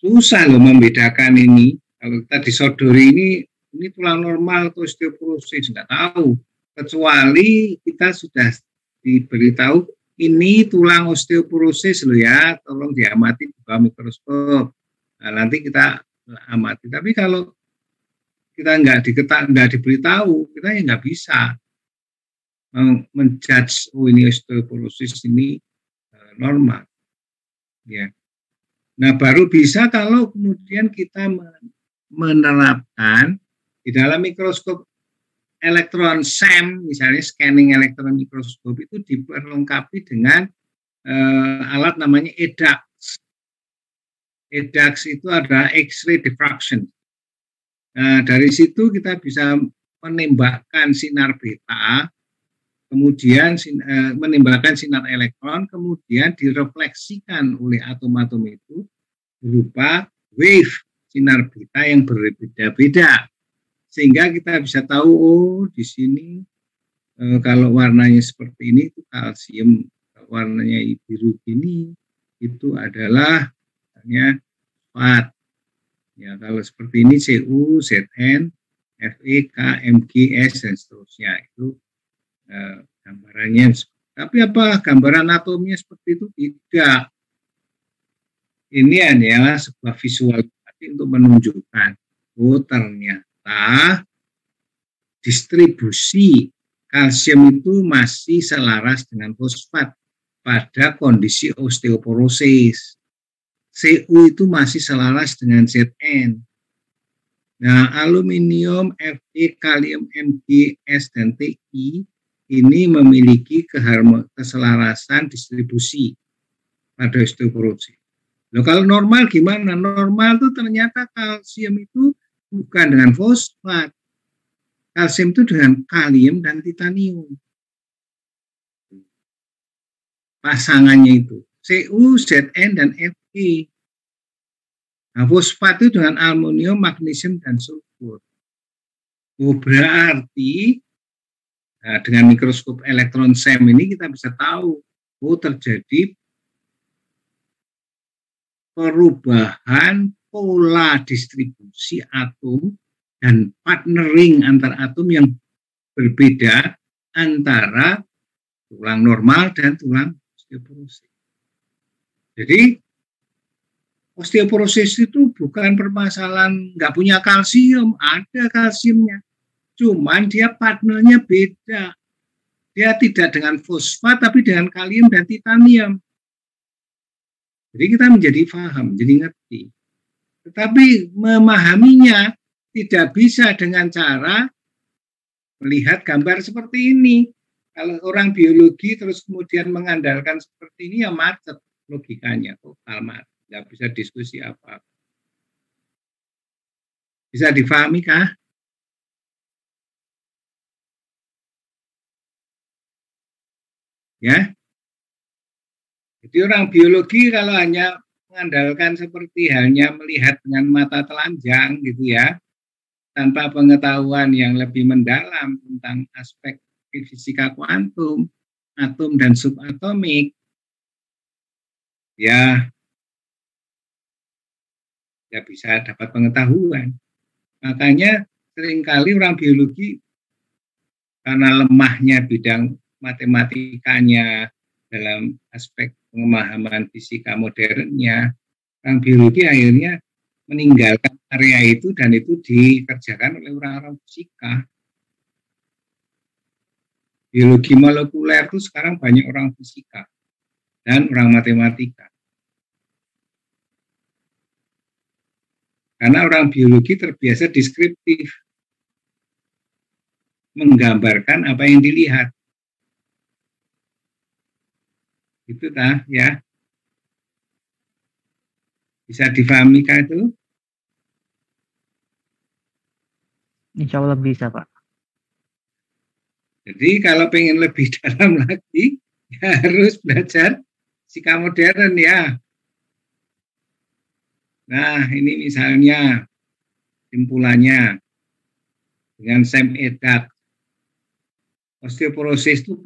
Susah loh membedakan ini. Kalau kita disodori ini tulang normal atau osteoporosis, nggak tahu. Kecuali kita sudah diberitahu ini tulang osteoporosis loh ya, tolong diamati di bawah mikroskop. Nah, nanti kita amati. Tapi kalau kita nggak diberitahu, kita ya nggak bisa menjudge ini osteoporosis ini normal. Ya. Nah, baru bisa kalau kemudian kita menerapkan di dalam mikroskop elektron SEM, misalnya scanning elektron mikroskop itu diperlengkapi dengan alat namanya EDAX. EDAX itu adalah X-ray diffraction. Nah, dari situ kita bisa menembakkan sinar beta, kemudian menembakkan sinar elektron, kemudian direfleksikan oleh atom-atom itu berupa wave sinar beta yang berbeda-beda, sehingga kita bisa tahu oh di sini kalau warnanya seperti ini itu kalsium, warnanya biru ini itu adalah misalnya fosfat. Ya, kalau seperti ini Cu, Zn, Fe, K, Mg, S dan seterusnya itu gambarannya. Tapi apa gambaran atomnya seperti itu? Tidak. Ini adalah sebuah visualisasi untuk menunjukkan oh ternyata distribusi kalsium itu masih selaras dengan fosfat pada kondisi osteoporosis. Cu itu masih selaras dengan Zn. Nah, aluminium, Fe, kalium, Mg, S, dan Ti ini memiliki keselarasan distribusi pada osteoporosis. Loh, kalau normal gimana? Normal itu ternyata kalsium itu bukan dengan fosfat. Kalsium itu dengan kalium dan titanium. Pasangannya itu Cu, Zn, dan Fe. Nah, fosfat itu dengan aluminium, magnesium, dan sulfur. Oh, berarti dengan mikroskop elektron SEM ini kita bisa tahu oh terjadi perubahan pola distribusi atom dan partnering antar atom yang berbeda antara tulang normal dan tulang osteoporosis. Jadi osteoporosis itu bukan permasalahan nggak punya kalsium, ada kalsiumnya. Cuman dia partnernya beda. Dia tidak dengan fosfat, tapi dengan kalium dan titanium. Jadi kita menjadi paham, jadi ngerti. Tetapi memahaminya tidak bisa dengan cara melihat gambar seperti ini. Kalau orang biologi terus kemudian mengandalkan seperti ini, ya macet logikanya, total macet. Nggak bisa diskusi apa. Bisa difahami kah? Ya. Jadi orang biologi kalau hanya mengandalkan seperti halnya melihat dengan mata telanjang gitu ya, tanpa pengetahuan yang lebih mendalam tentang aspek fisika kuantum, atom dan subatomik, ya ya bisa dapat pengetahuan. Makanya seringkali orang biologi karena lemahnya bidang matematikanya dalam aspek pemahaman fisika modernnya, orang biologi akhirnya meninggalkan area itu dan itu dikerjakan oleh orang-orang fisika. Biologi molekuler itu sekarang banyak orang fisika dan orang matematika. Karena orang biologi terbiasa deskriptif, menggambarkan apa yang dilihat. Itu ya. Bisa difahami kah itu? Insya Allah bisa, Pak. Jadi kalau pengen lebih dalam lagi, ya harus belajar fisika modern ya. Nah, ini misalnya simpulannya dengan Sam Edat. Osteoporosis itu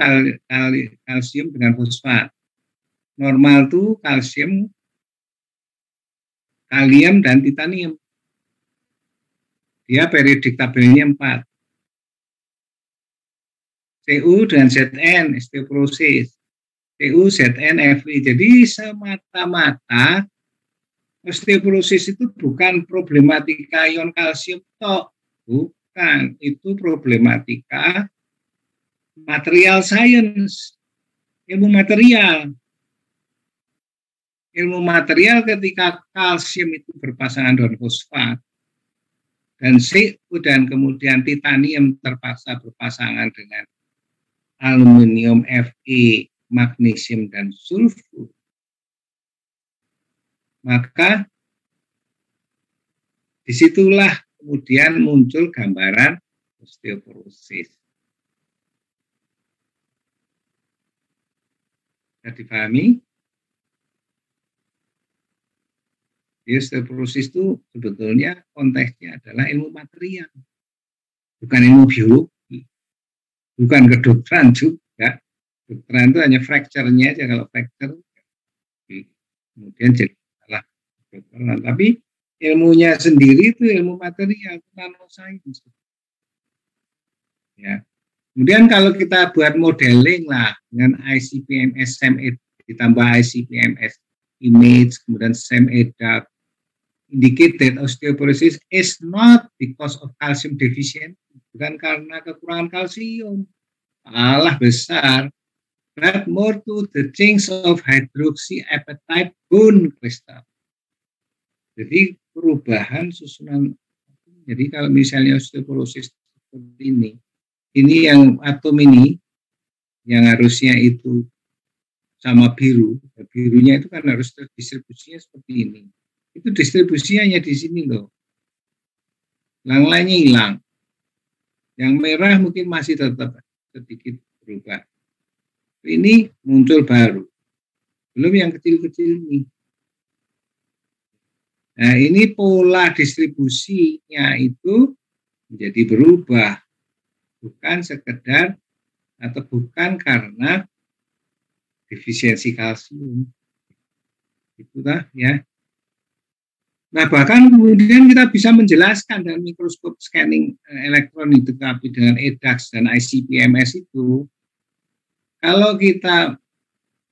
kalsium dengan fosfat. Normal itu kalsium, kalium, dan titanium. Dia periodik tabelnya 4. Cu dan Zn, osteoporosis. Cu, Zn, Fi. Jadi semata-mata osteoporosis itu bukan problematika ion kalsium tok, bukan, itu problematika material science, ilmu material. Ilmu material ketika kalsium itu berpasangan dengan fosfat dan Cu dan kemudian titanium terpaksa berpasangan dengan aluminium, Fe, magnesium dan sulfur. Maka disitulah kemudian muncul gambaran osteoporosis. Bisa dipahami? Osteoporosis itu sebetulnya konteksnya adalah ilmu material, bukan ilmu biologi, bukan kedokteran juga. Kedokteran itu hanya fracture-nya aja, kalau fracture kemudian jadi salah kedokteran. Tapi ilmunya sendiri itu ilmu material, nanoscience. Ya. Kemudian kalau kita buat modeling lah dengan ICP-MS SAM-EDAT ditambah ICP-MS image, kemudian SAM-EDAT, indicate that osteoporosis is not because of calcium deficiency, bukan karena kekurangan kalsium, malah besar, but more to the change of hydroxyapatite bone crystal. Jadi perubahan susunan. Jadi kalau misalnya osteoporosis seperti ini yang atom ini yang harusnya itu sama biru, birunya itu kan harus distribusinya seperti ini. Itu distribusinya hanya di sini loh. Yang lainnya hilang. Yang merah mungkin masih tetap sedikit berubah. Ini muncul baru. Belum yang kecil-kecil ini. Nah, ini pola distribusinya itu menjadi berubah. Bukan sekedar atau bukan karena defisiensi kalsium. Itulah ya. Nah, bahkan kemudian kita bisa menjelaskan dengan mikroskop scanning elektron itu, tapi dengan EDAX dan ICP-MS itu, kalau kita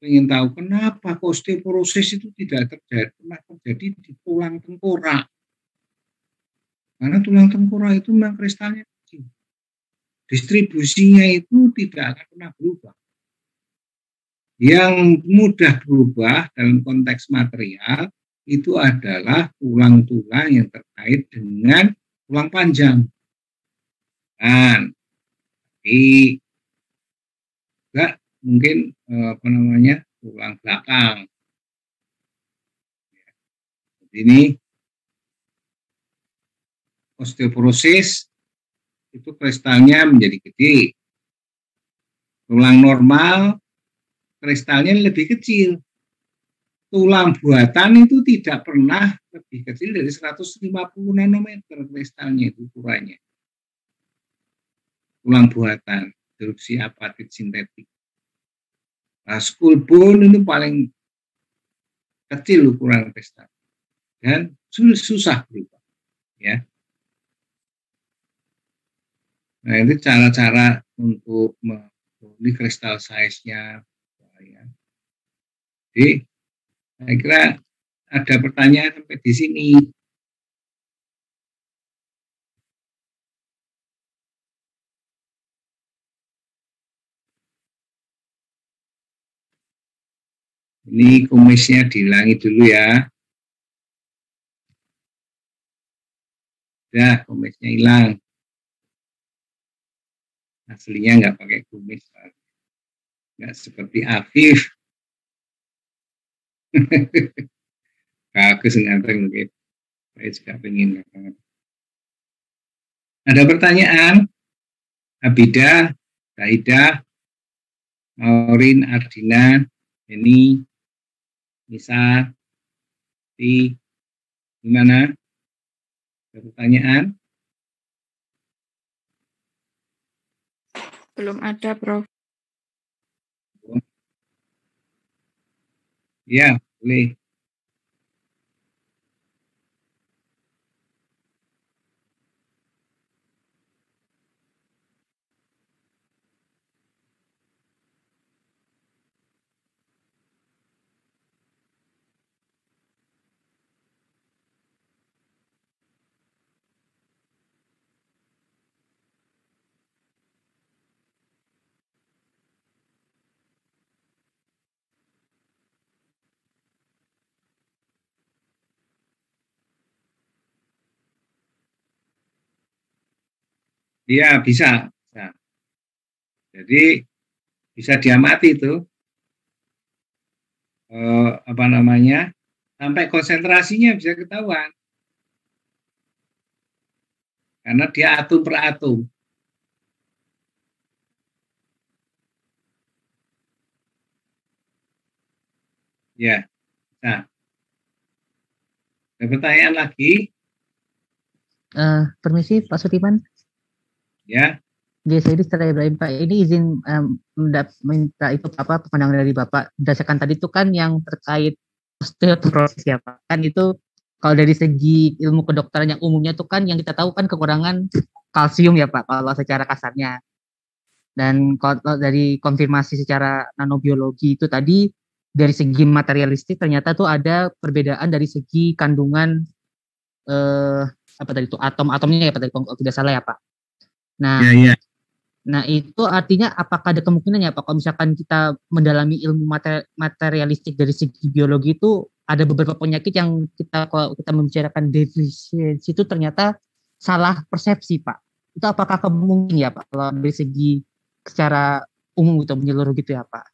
ingin tahu kenapa osteoporosis itu tidak terjadi di tulang tengkorak. Karena tulang tengkorak itu memang kristalnya kecil. Distribusinya itu tidak akan pernah berubah. Yang mudah berubah dalam konteks material itu adalah tulang-tulang yang terkait dengan tulang panjang. Dan tapi juga mungkin tulang belakang. Ini osteoporosis itu kristalnya menjadi gede. Tulang normal kristalnya lebih kecil. Tulang buatan itu tidak pernah lebih kecil dari 150 nanometer kristalnya itu ukurannya. Tulang buatan, hidroksiapatit sintetik. Nah, skull bone itu paling kecil ukuran kristal. dan susah berubah, ya. Nah, itu cara-cara untuk ini kristal size-nya, ya. Jadi saya kira ada pertanyaan sampai di sini. Ini kumisnya dihilangi dulu ya. Udah, kumisnya hilang. Aslinya nggak pakai kumis. Nggak seperti Afif. Bagus nganteng mungkin. Saya juga pengen. Ada pertanyaan? Abida, Saida, Maureen, Ardina, Eni, Nisa, di gimana? Ada pertanyaan? Belum ada, Prof. Ya, boleh. Iya, bisa. Nah, jadi bisa diamati itu apa namanya, sampai konsentrasinya bisa ketahuan karena dia atom per atom. Ya, nah, ada pertanyaan lagi? Permisi Pak Sutiman. Ya. Jadi setelah Ibrahim Pak ini izin minta itu apa pandangan dari Bapak berdasarkan tadi itu kan yang terkait osteoporosis ya Pak, kan itu kalau dari segi ilmu kedokteran yang umumnya itu kan yang kita tahu kan kekurangan kalsium ya Pak kalau secara kasarnya, dan kalau dari konfirmasi secara nanobiologi itu tadi dari segi materialistik ternyata tuh ada perbedaan dari segi kandungan apa tadi itu atom-atomnya ya Pak tadi kalau tidak salah ya Pak. Nah, ya. Nah, itu artinya apakah ada kemungkinan ya Pak, kalau misalkan kita mendalami ilmu materialistik dari segi biologi itu ada beberapa penyakit yang kalau kita membicarakan defisiensi itu ternyata salah persepsi Pak. Itu apakah mungkin ya Pak kalau dari segi secara umum itu menyeluruh gitu ya Pak?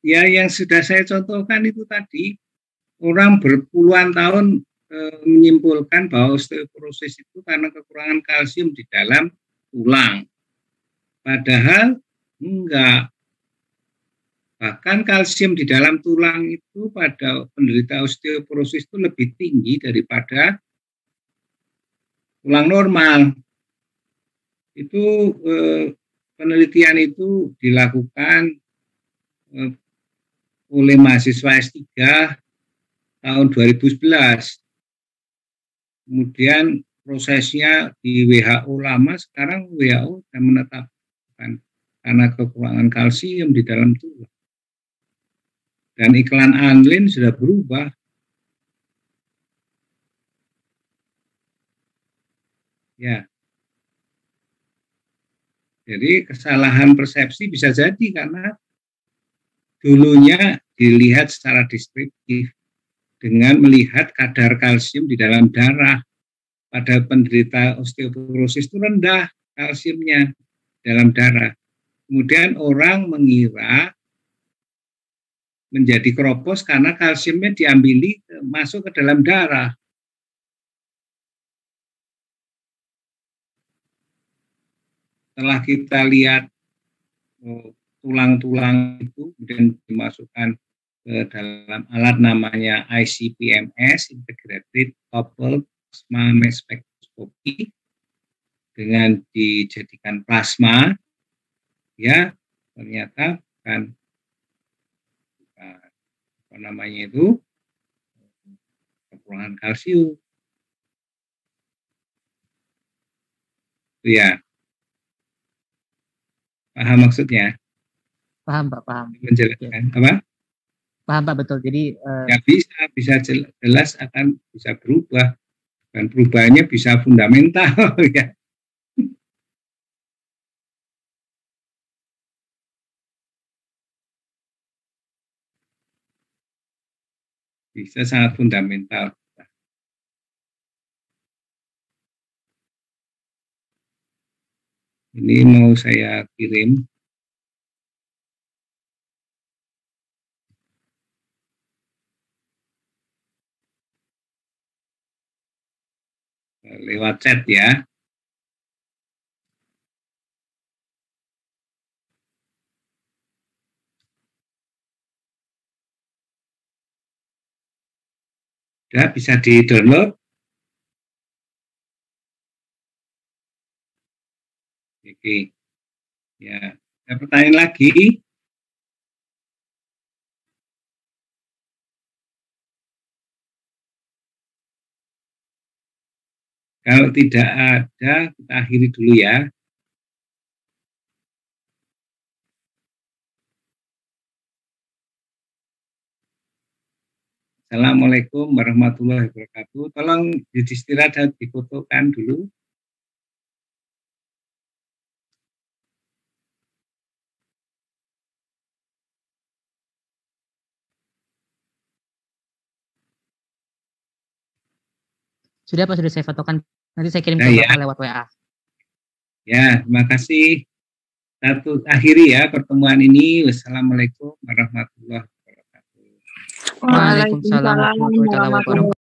Ya yang sudah saya contohkan itu tadi, orang berpuluhan tahun menyimpulkan bahwa osteoporosis itu karena kekurangan kalsium di dalam tulang. Padahal enggak. Bahkan kalsium di dalam tulang itu pada penderita osteoporosis itu lebih tinggi daripada tulang normal. Itu penelitian itu dilakukan oleh mahasiswa S3 tahun 2011. Kemudian prosesnya di WHO lama, sekarang WHO sudah menetapkan karena kekurangan kalsium di dalam tulang. Dan iklan Anlin sudah berubah. Ya. Jadi kesalahan persepsi bisa jadi karena dulunya dilihat secara deskriptif dengan melihat kadar kalsium di dalam darah. Pada penderita osteoporosis itu rendah kalsiumnya dalam darah. Kemudian orang mengira menjadi kropos karena kalsiumnya diambili masuk ke dalam darah. Setelah kita lihat tulang-tulang itu kemudian dimasukkan ke dalam alat namanya ICP-MS, Integrated Coupled Plasma Mass Spectroscopy, dengan dijadikan plasma, ya ternyata kan apa namanya itu kekurangan kalsium. Ya, paham maksudnya? Paham Pak, paham. Menjelaskan apa? Paham Pak, betul. Jadi ya bisa jelas akan bisa berubah, dan perubahannya bisa fundamental ya. Bisa sangat fundamental. Ini mau saya kirim. Lewat chat ya. Ya, bisa di-download. Oke. Ya, ada pertanyaan lagi? Kalau tidak ada, kita akhiri dulu ya. Assalamualaikum warahmatullahi wabarakatuh. Tolong Yudhistira dan difotokan dulu. sudah Pak, sudah saya fotokan. Nanti saya kirim Nah, ke ya. Bapak lewat WA. Ya, terima kasih. Satu akhiri ya pertemuan ini. Wassalamualaikum warahmatullahi wabarakatuh. Waalaikumsalam warahmatullahi wabarakatuh.